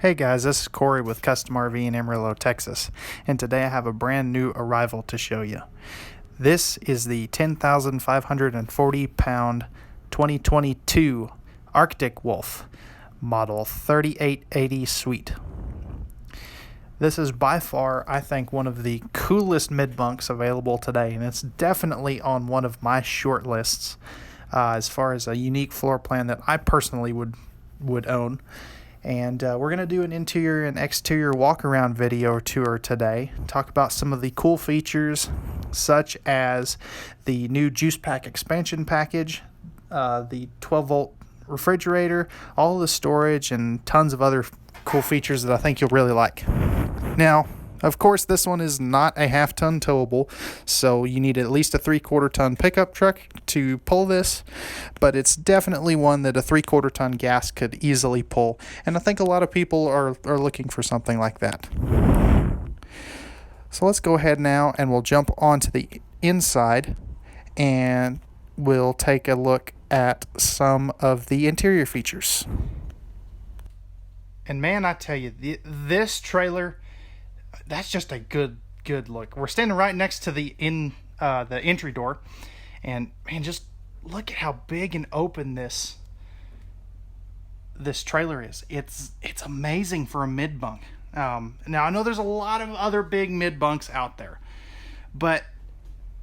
Hey guys, this is Corey with Custom RV in Amarillo, Texas, and today I have a brand new arrival to show you. This is the 10,540 pound 2022 Arctic Wolf model 3880 Suite. This is by far, I think, one of the coolest mid-bunks available today, and it's definitely on one of my short lists as far as a unique floor plan that I personally would own. And we're going to do an interior and exterior walk-around video tour today. Talk about some of the cool features, such as the new juice pack expansion package, the 12-volt refrigerator, all the storage, and tons of other cool features that I think you'll really like. Now, of course, this one is not a half-ton towable, so you need at least a 3/4-ton pickup truck to pull this, but it's definitely one that a 3/4-ton gas could easily pull, and I think a lot of people are looking for something like that. So let's go ahead now, and we'll jump onto the inside, and we'll take a look at some of the interior features. And man, I tell you, this trailer, that's just a good look. We're standing right next to the entry door, and man, just look at how big and open this trailer is. It's amazing for a mid-bunk. Now I know there's a lot of other big mid-bunks out there, but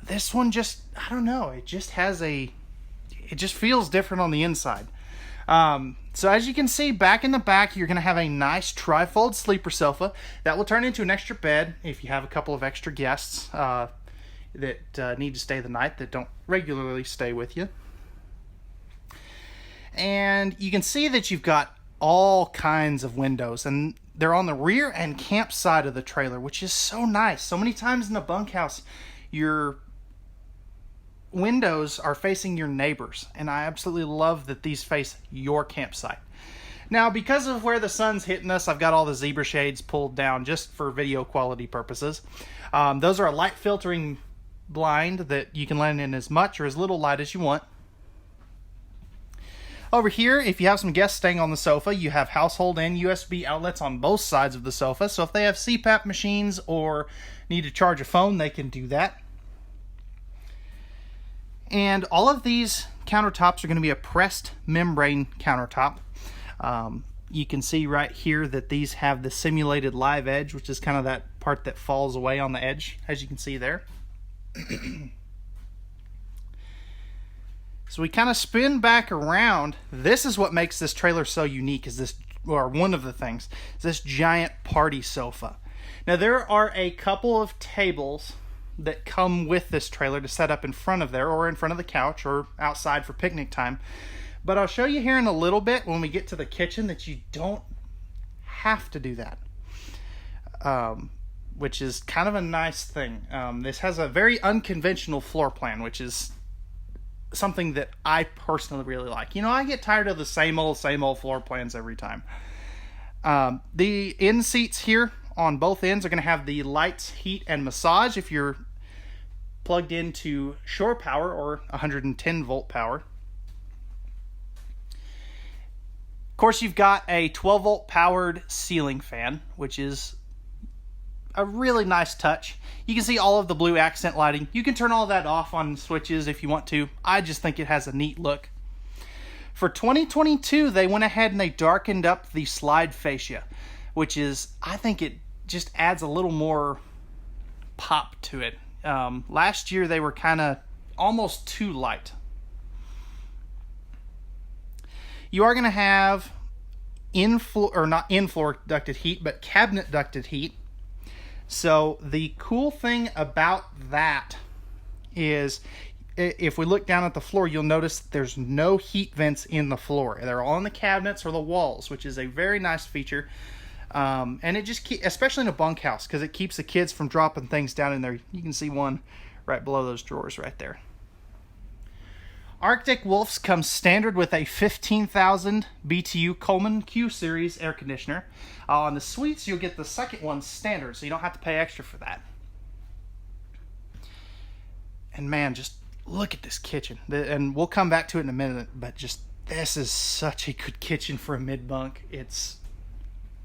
this one just, I don't know, it just feels different on the inside. So as you can see, back in the back, you're going to have a nice tri-fold sleeper sofa that will turn into an extra bed if you have a couple of extra guests that need to stay the night that don't regularly stay with you. And you can see that you've got all kinds of windows, and they're on the rear and camp side of the trailer, which is so nice. So many times in the bunkhouse, your windows are facing your neighbors, and I absolutely love that these face your campsite. Now, because of where the sun's hitting us, I've got all the zebra shades pulled down just for video quality purposes. Those are a light filtering blind that you can let in as much or as little light as you want. Over here, if you have some guests staying on the sofa, you have household and USB outlets on both sides of the sofa, so if they have CPAP machines or need to charge a phone, they can do that. And all of these countertops are going to be a pressed membrane countertop. You can see right here that these have the simulated live edge, which is kind of that part that falls away on the edge, as you can see there. So we kind of spin back around. This is what makes this trailer so unique, is this, or one of the things, is this giant party sofa. Now there are a couple of tables that come with this trailer to set up in front of there, or in front of the couch, or outside for picnic time. But I'll show you here in a little bit when we get to the kitchen that you don't have to do that, which is kind of a nice thing. This has a very unconventional floor plan, which is something that I personally really like. You know, I get tired of the same old floor plans every time. The end seats here on both ends are going to have the lights, heat, and massage if you're plugged into shore power or 110 volt power. Of course, you've got a 12 volt powered ceiling fan, which is a really nice touch. You can see all of the blue accent lighting. You can turn all that off on switches if you want to. I just think it has a neat look. For 2022, they went ahead and they darkened up the slide fascia, which is, I think it just adds a little more pop to it. Last year they were kind of almost too light. You are going to have not in-floor ducted heat, but cabinet ducted heat. So the cool thing about that is, if we look down at the floor, you'll notice there's no heat vents in the floor. They're all in the cabinets or the walls, which is a very nice feature. And it just especially in a bunkhouse, because it keeps the kids from dropping things down in there. You can see one right below those drawers right there. Arctic Wolves comes standard with a 15,000 BTU Coleman Q Series air conditioner. On the suites, you'll get the second one standard, so you don't have to pay extra for that. And man, just look at this kitchen. And we'll come back to it in a minute, but just this is such a good kitchen for a mid-bunk. It's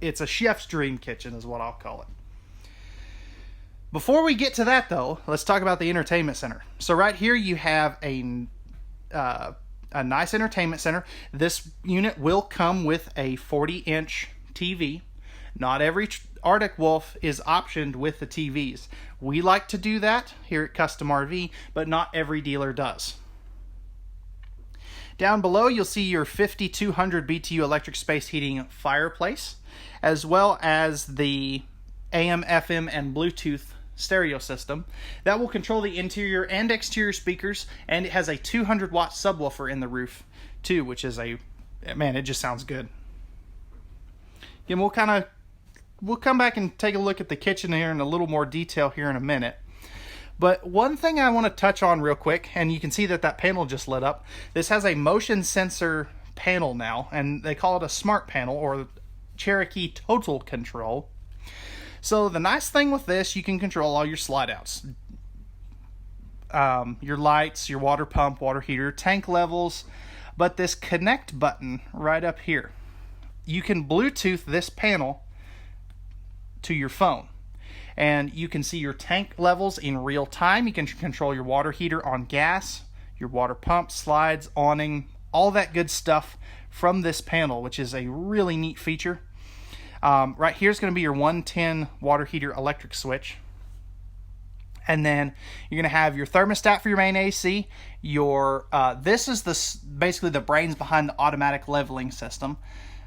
it's a chef's dream kitchen is what I'll call it. Before we get to that though, let's talk about the entertainment center. So right here you have a nice entertainment center. This unit will come with a 40-inch TV. Not every Arctic Wolf is optioned with the TVs. We like to do that here at Custom RV, but not every dealer does. Down below you'll see your 5200 BTU electric space heating fireplace, as well as the AM, FM, and Bluetooth stereo system that will control the interior and exterior speakers, and it has a 200 watt subwoofer in the roof too, which is it just sounds good. Again, we'll come back and take a look at the kitchen here in a little more detail here in a minute. But one thing I want to touch on real quick, and you can see that panel just lit up. This has a motion sensor panel now, and they call it a smart panel, or Cherokee Total Control. So the nice thing with this, you can control all your slide outs. Your lights, your water pump, water heater, tank levels. But this connect button right up here, you can Bluetooth this panel to your phone. And you can see your tank levels in real time. You can control your water heater on gas, your water pump, slides, awning, all that good stuff from this panel, which is a really neat feature. Right here is going to be your 110 water heater electric switch. And then you're going to have your thermostat for your main AC. This is basically the brains behind the automatic leveling system.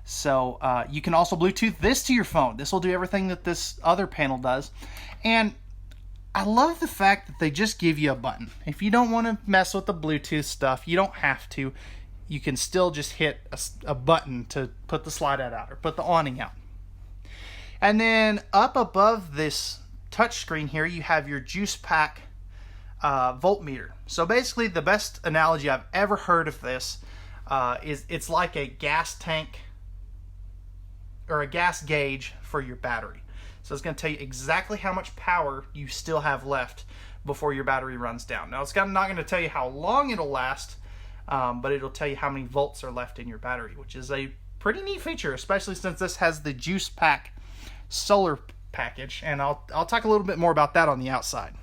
So you can also Bluetooth this to your phone. This will do everything that this other panel does. And I love the fact that they just give you a button. If you don't want to mess with the Bluetooth stuff, you don't have to. You can still just hit a button to put the slide out or put the awning out. And then up above this touchscreen here, you have your juice pack voltmeter. So basically the best analogy I've ever heard of this is it's like a gas tank or a gas gauge for your battery. So it's going to tell you exactly how much power you still have left before your battery runs down. Now it's not going to tell you how long it'll last, but it'll tell you how many volts are left in your battery, which is a pretty neat feature, especially since this has the juice pack solar package, and I'll talk a little bit more about that on the outside.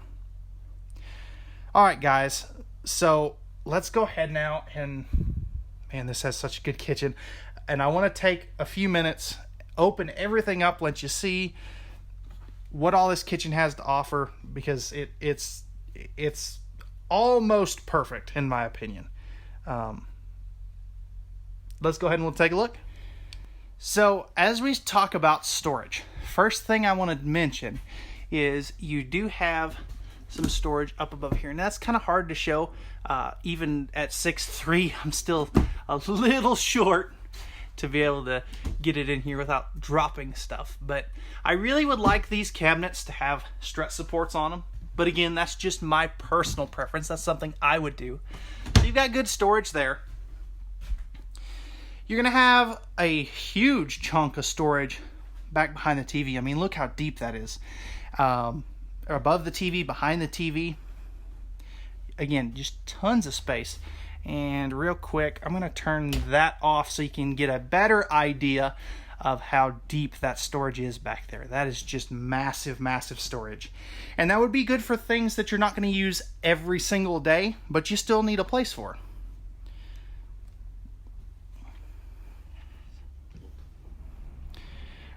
Alright guys, so let's go ahead now, and man, this has such a good kitchen, and I want to take a few minutes, open everything up, let you see what all this kitchen has to offer, because it's almost perfect in my opinion. Let's go ahead and we'll take a look. So as we talk about storage, first thing I want to mention is you do have some storage up above here, and that's kind of hard to show. Even at 6'3", I'm still a little short to be able to get it in here without dropping stuff. But I really would like these cabinets to have strut supports on them. But again, that's just my personal preference. That's something I would do. So you've got good storage there. You're going to have a huge chunk of storage back behind the TV. I mean, look how deep that is. Above the TV, behind the TV. Again, just tons of space. And real quick, I'm going to turn that off so you can get a better idea of how deep that storage is back there. That is just massive, massive storage. And that would be good for things that you're not going to use every single day, but you still need a place for.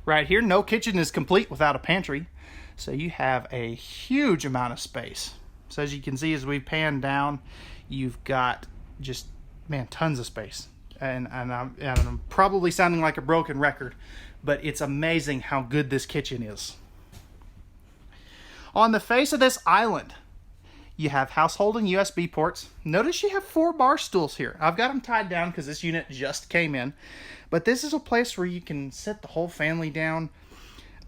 Right here, no kitchen is complete without a pantry. So you have a huge amount of space. So as you can see, as we pan down, you've got just, man, tons of space. And I'm probably sounding like a broken record, but it's amazing how good this kitchen is. On the face of this island, you have household and USB ports. Notice you have 4 bar stools here. I've got them tied down because this unit just came in. But this is a place where you can sit the whole family down,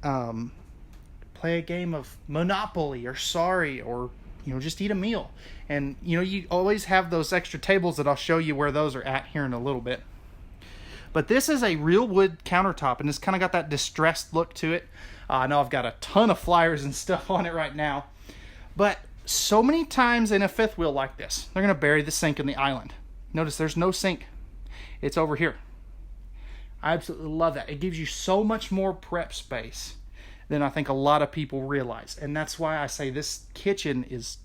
play a game of Monopoly or Sorry, or just eat a meal. And you always have those extra tables that I'll show you where those are at here in a little bit. But this is a real wood countertop, and it's kind of got that distressed look to it. I know I've got a ton of flyers and stuff on it right now, but so many times in a fifth wheel like this, they're going to bury the sink in the island. Notice there's no sink. It's over here. I absolutely love that. It gives you so much more prep space than I think a lot of people realize. And that's why I say this kitchen is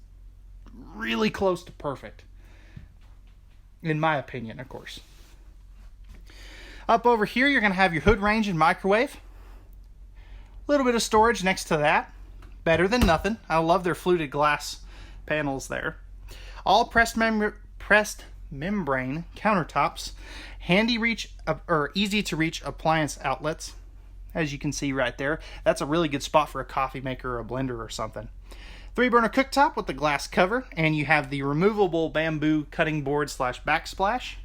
really close to perfect. In my opinion, of course. Up over here, you're going to have your hood range and microwave. A little bit of storage next to that. Better than nothing. I love their fluted glass panels there. All pressed membrane countertops. Handy reach or easy to reach appliance outlets. As you can see right there. That's a really good spot for a coffee maker or a blender or something. 3-burner cooktop with the glass cover. And you have the removable bamboo cutting board / backsplash.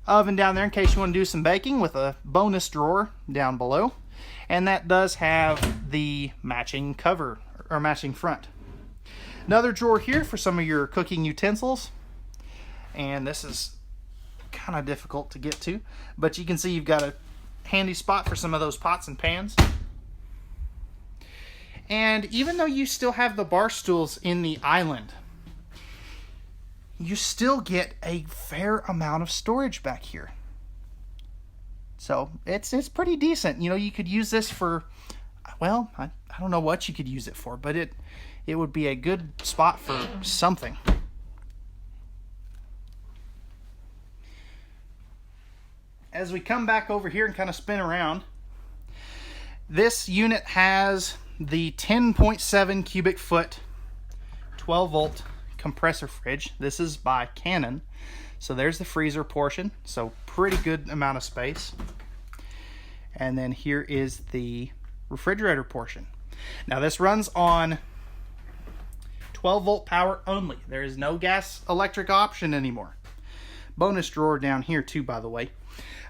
Oven down there in case you want to do some baking with a bonus drawer down below. And that does have the matching cover or matching front. Another drawer here for some of your cooking utensils. And this is kind of difficult to get to, but you can see you've got a handy spot for some of those pots and pans. And even though you still have the bar stools in the island, you still get a fair amount of storage back here. So it's pretty decent. You know, you could use this for, well, I don't know what you could use it for, but it would be a good spot for something. As we come back over here and kind of spin around, this unit has the 10.7 cubic foot 12 volt compressor fridge. This is by Canon. So there's the freezer portion. So pretty good amount of space. And then here is the refrigerator portion. Now this runs on 12 volt power only. There is no gas electric option anymore. Bonus drawer down here too, by the way.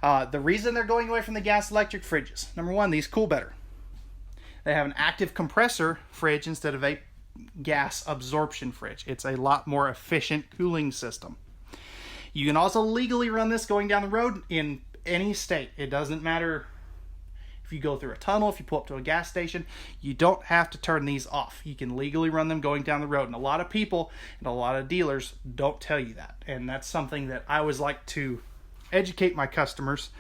The reason they're going away from the gas electric fridges, number one, these cool better. They have an active compressor fridge instead of a gas absorption fridge. It's a lot more efficient cooling system. You can also legally run this going down the road in any state. It doesn't matter if you go through a tunnel, if you pull up to a gas station, you don't have to turn these off. You can legally run them going down the road. And a lot of people and a lot of dealers don't tell you that. And that's something that I always like to educate my customers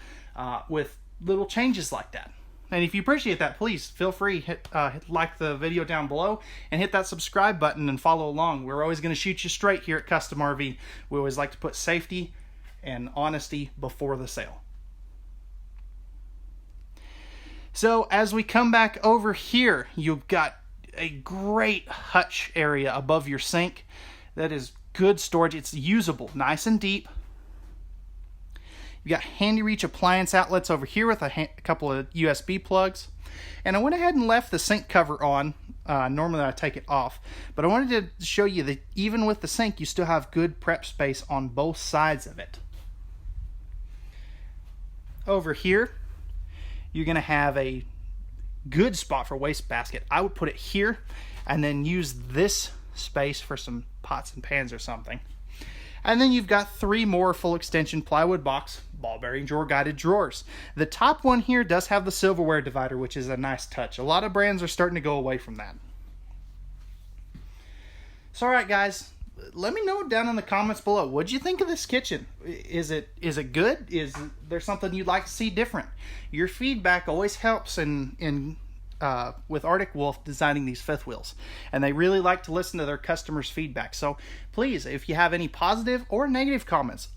with little changes like that. And if you appreciate that, please feel free, hit like the video down below and hit that subscribe button and follow along. We're always going to shoot you straight here at Custom RV. We always like to put safety and honesty before the sale. So as we come back over here, you've got a great hutch area above your sink. That is good storage. It's usable, nice and deep. You got handy reach appliance outlets over here with a couple of USB plugs. And I went ahead and left the sink cover on. Normally I take it off. But I wanted to show you that even with the sink, you still have good prep space on both sides of it. Over here, you're going to have a good spot for wastebasket. I would put it here and then use this space for some pots and pans or something. And then you've got 3 more full extension plywood box ball bearing drawer guided drawers. The top one here does have the silverware divider, which is a nice touch. A lot of brands are starting to go away from that. So alright guys, let me know down in the comments below, what'd you think of this kitchen? Is it good? Is there something you'd like to see different? Your feedback always helps with Arctic Wolf designing these fifth wheels, and they really like to listen to their customers' feedback. So please, if you have any positive or negative comments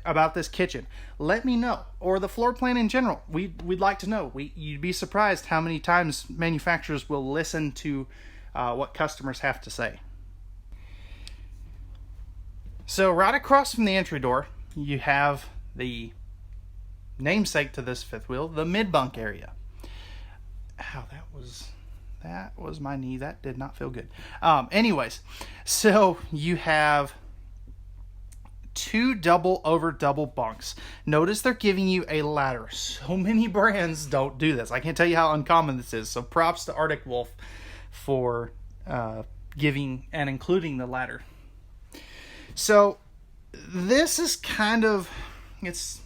about this kitchen, let me know, or the floor plan in general. We'd like to know. You'd be surprised how many times manufacturers will listen to what customers have to say. So right across from the entry door, you have the namesake to this fifth wheel, the mid-bunk area. Ow, that was my knee. That did not feel good. Anyways, so you have 2 double over double bunks. Notice they're giving you a ladder. So many brands don't do this. I can't tell you how uncommon this is. So props to Arctic Wolf for giving and including the ladder. So this is kind of, it's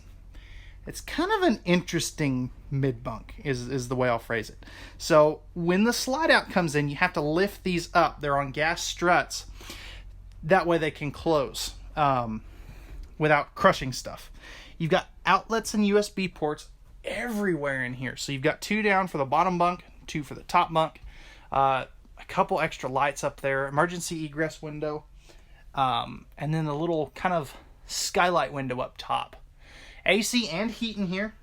kind of an interesting mid-bunk is the way I'll phrase it. So when the slide out comes in, you have to lift these up. They're on gas struts. That way they can close without crushing stuff. You've got outlets and USB ports everywhere in here. So you've got 2 down for the bottom bunk, 2 for the top bunk, a couple extra lights up there, emergency egress window, and then a little kind of skylight window up top. AC and heat in here.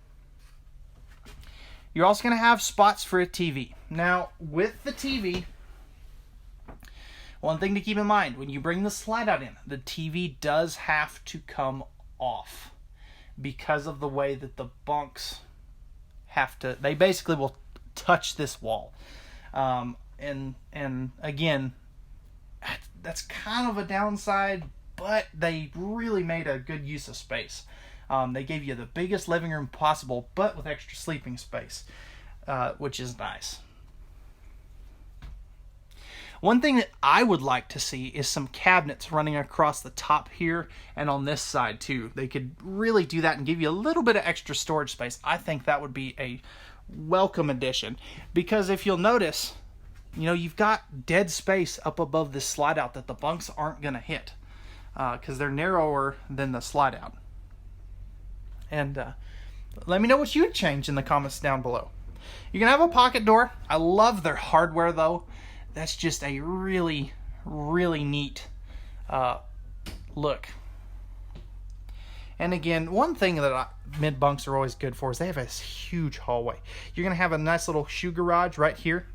You're also going to have spots for a TV. Now, with the TV, one thing to keep in mind, when you bring the slide out in, the TV does have to come off because of the way that the bunks have to, they basically will touch this wall. And again, that's kind of a downside, but they really made a good use of space. They gave you the biggest living room possible, but with extra sleeping space, which is nice. One thing that I would like to see is some cabinets running across the top here and on this side too. They could really do that and give you a little bit of extra storage space. I think that would be a welcome addition, because if you'll notice, you know, you've got dead space up above this slide out that the bunks aren't going to hit because they're narrower than the slide out. And let me know what you would change in the comments down below. You're going to have a pocket door. I love their hardware though. That's just a really, really neat look. And again, one thing that mid-bunks are always good for is they have a huge hallway. You're going to have a nice little shoe garage right here.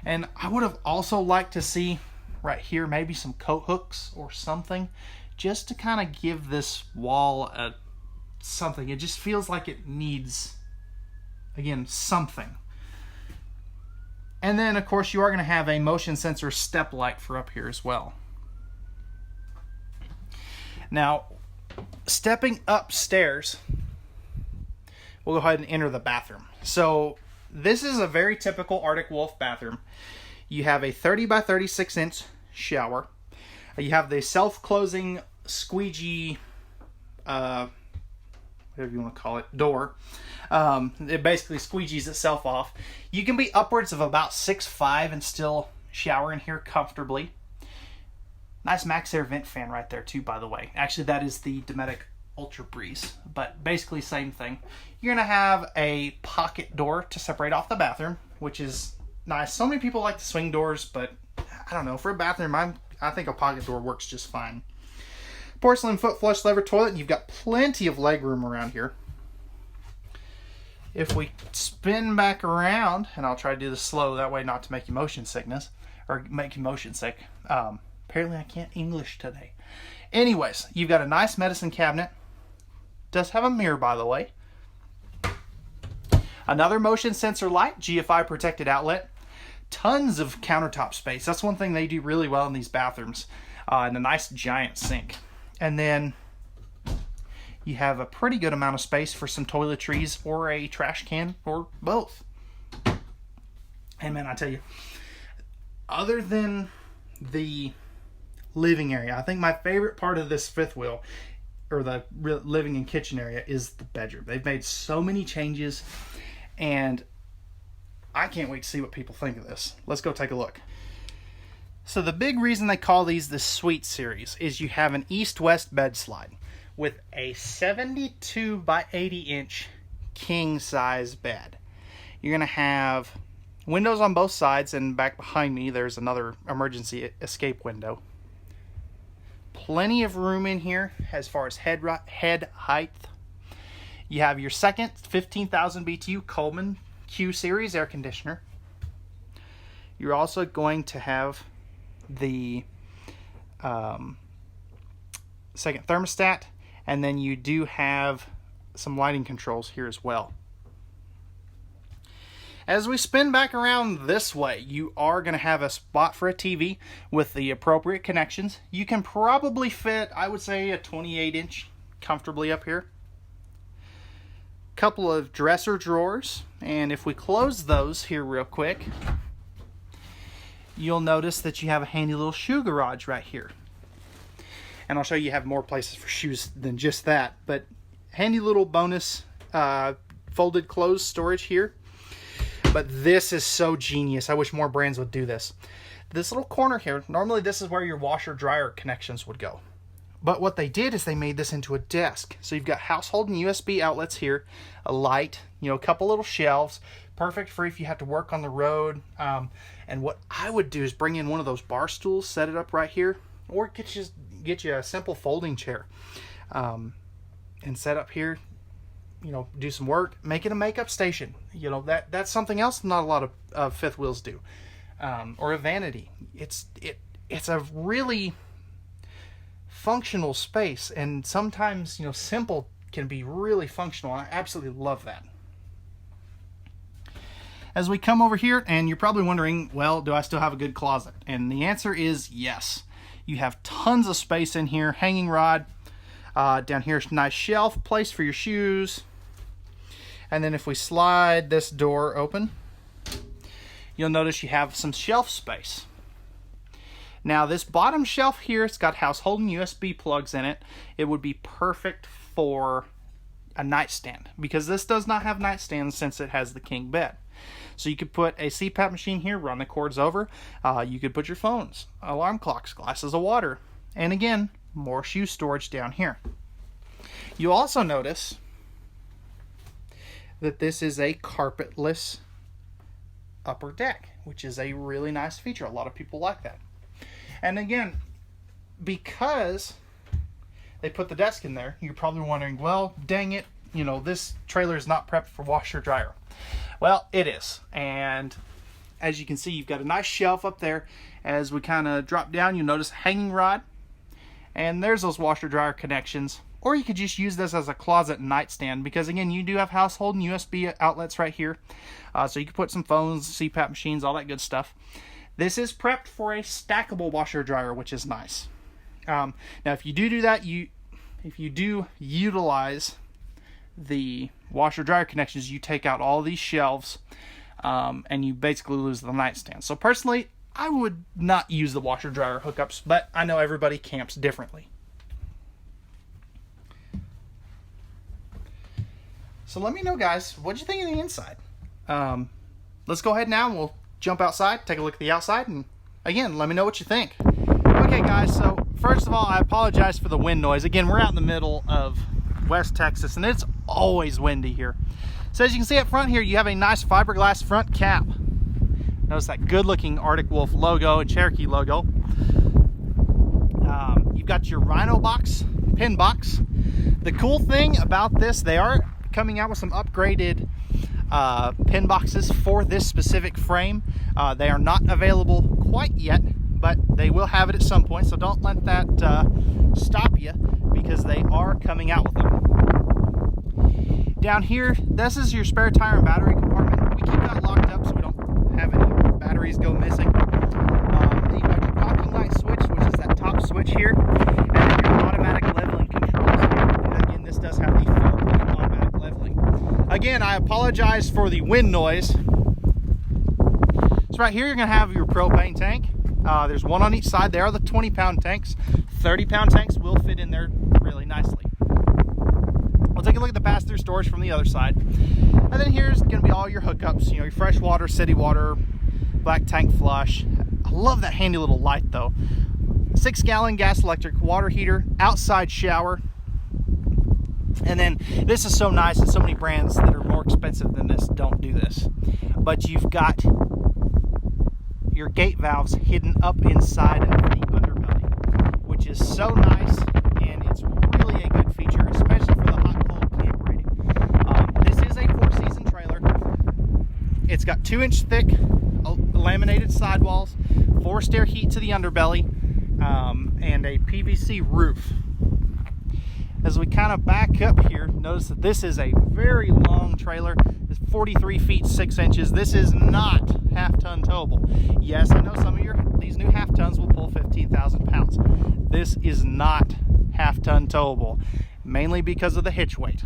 And I would have also liked to see right here maybe some coat hooks or something, just to kind of give this wall something. It just feels like it needs, again, something. And then, of course, you are going to have a motion sensor step light for up here as well. Now, stepping upstairs, we'll go ahead and enter the bathroom. So this is a very typical Arctic Wolf bathroom. You have a 30 by 36 inch shower. You have the self-closing squeegee, whatever you want to call it, door. It basically squeegees itself off. You can be upwards of about 6'5" and still shower in here comfortably. Nice Max Air vent fan right there too, by the way. Actually, that is the Dometic Ultra Breeze, but basically same thing. You're gonna have a pocket door to separate off the bathroom, which is nice. So many people like the swing doors, but I don't know, for a bathroom, I think a pocket door works just fine. Porcelain foot flush lever toilet, and you've got plenty of leg room around here. If we spin back around, and I'll try to do this slow, that way not to make you motion sickness, or make you motion sick. Apparently I can't English today. Anyways, you've got a nice medicine cabinet. Does have a mirror, by the way. Another motion sensor light, GFI protected outlet. Tons of countertop space. That's one thing they do really well in these bathrooms. And a nice giant sink. And then you have a pretty good amount of space for some toiletries or a trash can or both. And man, I tell you, other than the living area, I think my favorite part of this fifth wheel, or the living and kitchen area, is the bedroom. They've made so many changes, and I can't wait to see what people think of this. Let's go take a look. So the big reason they call these the Suite series is you have an east-west bed slide with a 72 by 80 inch king size bed. You're going to have windows on both sides, and back behind me there's another emergency escape window. Plenty of room in here as far as head height. You have your second 15,000 BTU Coleman Q series air conditioner. You're also going to have the second thermostat, and then you do have some lighting controls here as well. As we spin back around this way, you are going to have a spot for a TV with the appropriate connections. You can probably fit, I would say, a 28 inch comfortably up here. Couple of dresser drawers, and if we close those here real quick, you'll notice that you have a handy little shoe garage right here. And I'll show you have more places for shoes than just that, but handy little bonus folded clothes storage here. But this is so genius. I wish more brands would do this. This little corner here, normally this is where your washer dryer connections would go. But what they did is they made this into a desk. So you've got household and USB outlets here, a light, you know, a couple little shelves, perfect for if you have to work on the road. And what I would do is bring in one of those bar stools, set it up right here, or get you a simple folding chair, and set up here, you know, do some work, make it a makeup station. You know, that's something else not a lot of fifth wheels do, or a vanity. It's a really functional space, and sometimes, you know, simple can be really functional. I absolutely love that. As we come over here, and you're probably wondering, well, do I still have a good closet? And the answer is yes. You have tons of space in here, hanging rod. Down here is a nice shelf, place for your shoes. And then if we slide this door open, you'll notice you have some shelf space. Now this bottom shelf here, it's got household and USB plugs in it. It would be perfect for a nightstand, because this does not have nightstands since it has the king bed. So you could put a CPAP machine here, run the cords over. You could put your phones, alarm clocks, glasses of water, and again, more shoe storage down here. You also notice that this is a carpetless upper deck, which is a really nice feature. A lot of people like that. And again, because they put the desk in there, you're probably wondering, well, dang it, you know, this trailer is not prepped for washer dryer. Well, it is. And as you can see, you've got a nice shelf up there. As we kind of drop down, you'll notice a hanging rod, and there's those washer dryer connections. Or you could just use this as a closet nightstand, because again, you do have household and USB outlets right here. So you can put some phones, CPAP machines, all that good stuff. This is prepped for a stackable washer dryer, which is nice. Now, if you do that, if you do utilize the washer dryer connections, you take out all these shelves, and you basically lose the nightstand. So personally, I would not use the washer dryer hookups, but I know everybody camps differently. So let me know, guys, what'd you think of the inside? Let's go ahead now and we'll jump outside, take a look at the outside, and again, let me know what you think. Okay, guys, so first of all, I apologize for the wind noise. Again, we're out in the middle of West Texas, and it's always windy here. So as you can see up front here, you have a nice fiberglass front cap. Notice that good-looking Arctic Wolf logo and Cherokee logo. You've got your Rhino box, pin box. The cool thing about this, they are coming out with some upgraded pin boxes for this specific frame. They are not available quite yet, but they will have it at some point, so don't let that stop you, because they are coming out with them. Down here, this is your spare tire and battery compartment. We keep that locked up so we don't have any batteries go missing. You've got your parking light switch, which is that top switch here, and then your automatic leveling controls here. And again, this does have the 4-point automatic leveling. Again, I apologize for the wind noise. So right here, you're going to have your propane tank. There's one on each side. They are the 20-pound tanks. 30-pound tanks will fit in there really nicely. We'll take a look at the pass-through storage from the other side. And then here's going to be all your hookups. You know, your fresh water, city water, black tank flush. I love that handy little light, though. 6-gallon gas electric water heater, outside shower. And then this is so nice, and so many brands that are more expensive than this don't do this. But you've got your gate valves hidden up inside of the underbelly, which is so nice, and it's really a good feature, especially for the hot-cold camp rating. This is a 4-season trailer. It's got 2-inch thick laminated sidewalls, forced air heat to the underbelly, and a PVC roof. As we kind of back up here, notice that this is a very long trailer. It's 43 feet 6 inches. This is not half-ton towable. Yes, I know some of these new half-tons will pull 15,000 pounds. This is not half-ton towable, mainly because of the hitch weight.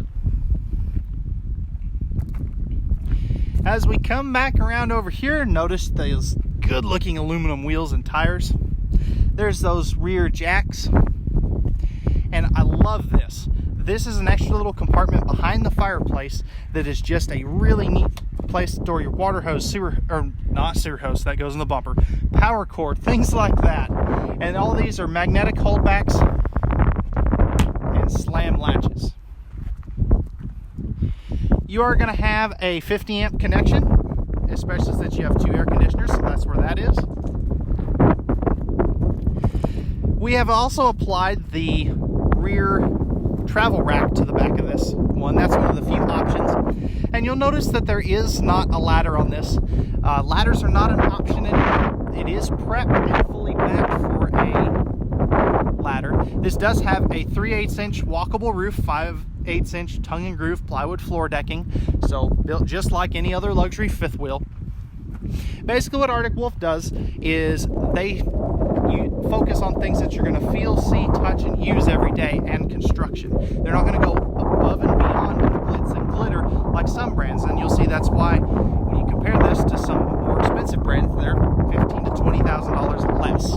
As we come back around over here, notice those good-looking aluminum wheels and tires. There's those rear jacks. And I love this. This is an extra little compartment behind the fireplace that is just a really neat place to store your water hose, sewer, or not sewer hose, that goes in the bumper, power cord, things like that. And all these are magnetic holdbacks. slam latches. You are going to have a 50 amp connection, especially since you have 2 air conditioners, so that's where that is. We have also applied the rear travel rack to the back of this one. That's one of the few options. And you'll notice that there is not a ladder on this. Ladders are not an option anymore. It is prepped and fully backed for a ladder. This does have a 3/8 inch walkable roof, 5/8 inch tongue and groove plywood floor decking, so built just like any other luxury fifth wheel. Basically what Arctic Wolf does is you focus on things that you're going to feel, see, touch, and use every day, and construction. They're not going to go above and beyond with glitz and glitter like some brands, and you'll see that's why when you compare this to some more expensive brands, they're $15,000 to $20,000 less.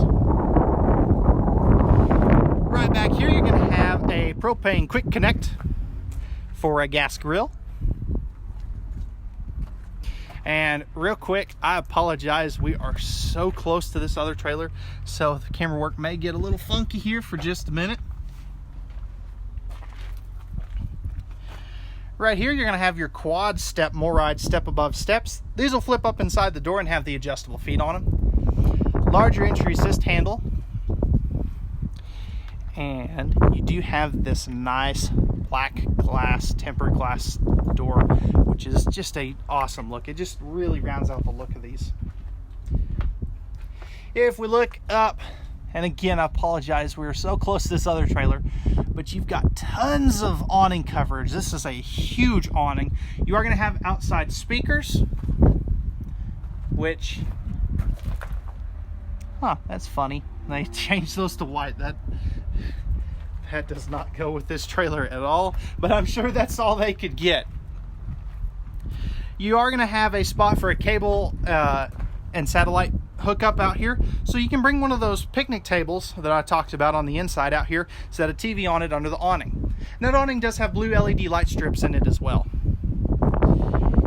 Right back here, you're going to have a propane quick connect for a gas grill. And real quick, I apologize, we are so close to this other trailer, so the camera work may get a little funky here for just a minute. Right here, you're going to have your quad step MORryde step above steps. These will flip up inside the door and have the adjustable feet on them. Larger entry assist handle. And you do have this nice black glass, tempered glass door, which is just a awesome look. It just really rounds out the look of these. If we look up, and again, I apologize, we were so close to this other trailer, but you've got tons of awning coverage. This is a huge awning. You are going to have outside speakers, which, that's funny. They changed those to white. That does not go with this trailer at all, but I'm sure that's all they could get. You are going to have a spot for a cable and satellite hookup out here, so you can bring one of those picnic tables that I talked about on the inside out here, set a TV on it under the awning. And that awning does have blue LED light strips in it as well.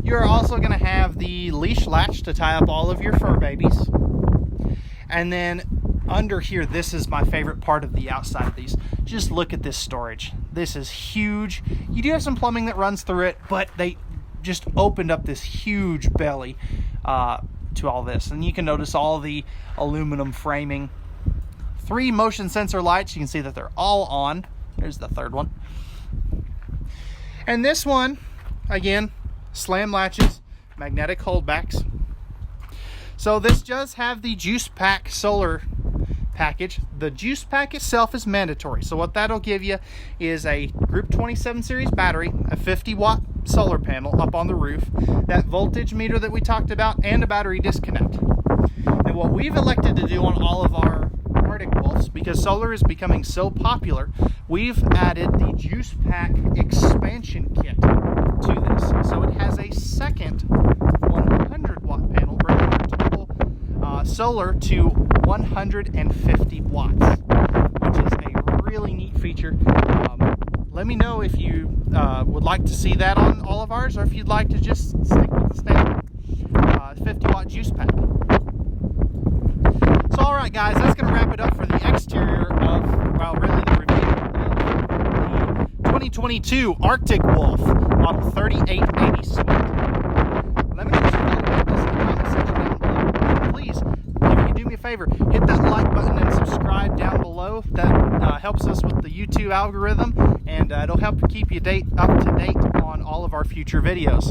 You're also going to have the leash latch to tie up all of your fur babies. And then under here, this is my favorite part of the outside of these. Just look at this storage. This is huge. You do have some plumbing that runs through it, but they just opened up this huge belly to all this. And you can notice all the aluminum framing. 3 motion sensor lights. You can see that they're all on. There's the third one. And this one, again, slam latches, magnetic holdbacks. So this does have the Juice Pack solar package. The Juice Pack itself is mandatory. So what that'll give you is a Group 27 series battery, a 50-watt solar panel up on the roof, that voltage meter that we talked about, and a battery disconnect. And what we've elected to do on all of our Arctic Wolves, because solar is becoming so popular, we've added the Juice Pack expansion kit to this. So it has a second 100-watt panel, bringing our total solar to 150 watts, which is a really neat feature. Let me know if you would like to see that on all of ours, or if you'd like to just stick with the standard 50-watt Juice Pack. So alright guys, that's going to wrap it up for the exterior of, well, really the review of the 2022 Arctic Wolf model 3880 Suite. Let me know what you thought about this in the comment section down below. Please, if you can do me a favor, hit that like button and subscribe down below. That helps us with the YouTube algorithm, and it'll help keep you up to date on all of our future videos.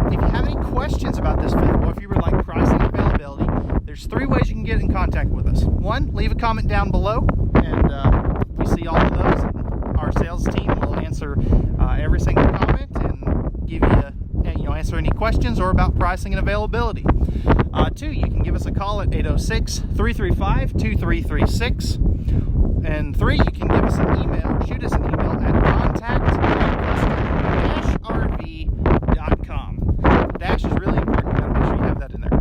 If you have any questions about this vehicle, if you would like pricing and availability, there's 3 ways you can get in contact with us. 1, leave a comment down below, and we see all of those. Our sales team will answer every single comment and give you, answer any questions or about pricing and availability. 2, you can give us a call at 806-335-2336. And 3, you can give us an email, shoot us an email at contact@custom-rv.com. The dash is really important. You gotta make sure you have that in there.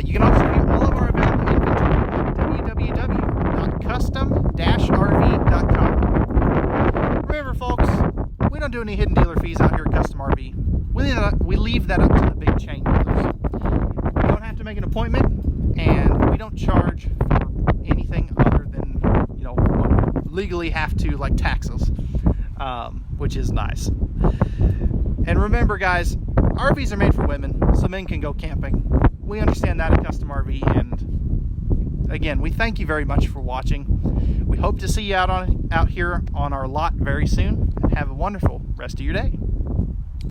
You can also view all of our available inventory at www.custom-rv.com. Remember, folks, we don't do any hidden dealer fees out here at Custom RV. We leave that up to the big chain dealers. You don't have to make an appointment, and we don't charge for anything other than what legally have to like tax us, which is nice. And remember, guys, RVs are made for women, so men can go camping. We understand that at Custom RV, and again, we thank you very much for watching. We hope to see you out here on our lot very soon, and have a wonderful rest of your day.